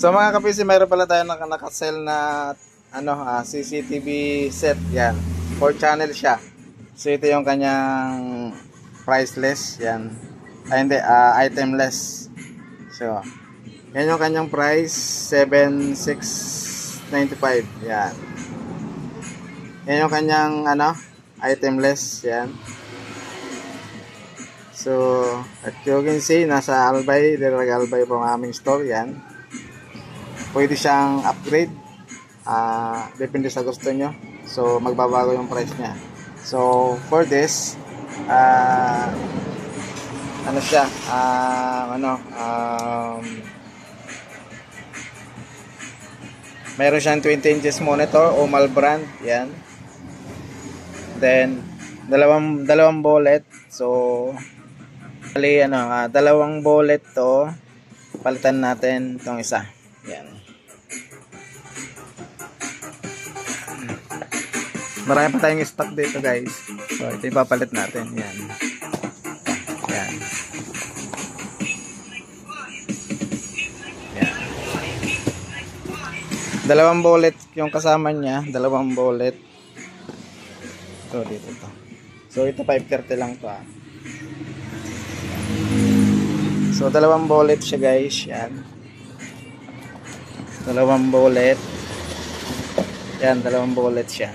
So mga kapisi, mayroon pala tayo nakasell na CCTV set. Yan. 4 channel siya. So ito yung kanyang priceless. Yan. Ay hindi, itemless. So yan yung kanyang price, 7,695. Yan. Yan yung kanyang itemless. Yan. So at you can see, nasa Albay, Daraga Albay po ang aming store. Yan. Pwede siyang upgrade. Depende sa gusto nyo. So magbabago yung price niya. So for this, mayroon siyang 20 inches monitor, Omal brand. Yan. Then dalawang bullet. So dalawang bullet to, palitan natin itong isa. Yan. Marami pa tayong stock dito, guys. So ito ipapalit natin. Yan. Yan. Yan. Dalawang bullet yung kasama niya, dalawang bullet. Ito dito to. So ito 530 lang to. So dalawang bullet siya, guys. Yan. Dalawang bullet. Yan, dalawang bullet siya.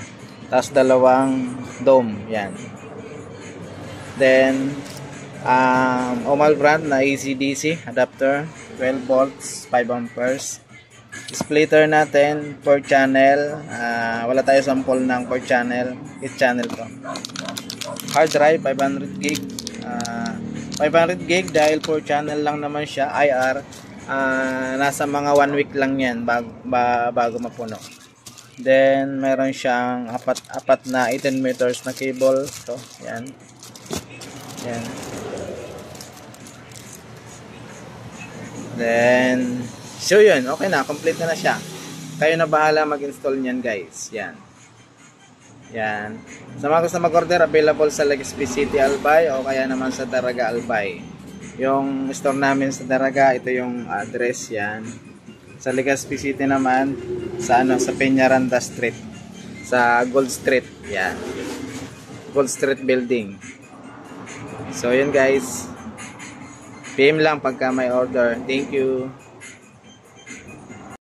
Tapos dalawang dome. Yan. Then Omal brand na AC/DC adapter, 12 volts, 5 amperes. Splitter natin 4 channel. Wala tayo sample ng 4 channel, 8 channel to. Hard drive 500 gig. 500 gig dahil 4 channel lang naman siya, IR. Nasa mga 1 week lang yan bago mapuno. Then meron siyang apat na 18 meters na cable. So yan. Yan. Then so yun, okay na, complete na siya. Kayo na bahala mag-install niyan, guys. Yan. Yan. Sa mga gusto mag-order, available sa Legazpi City, Albay, o kaya naman sa Daraga, Albay. Yung store namin sa Daraga, ito yung address. Yan. Sa Legazpi City naman, sa Peñaranda Street, sa Gold Street. Yan. Gold Street Building. So yun, guys. PM lang pagka may order. Thank you.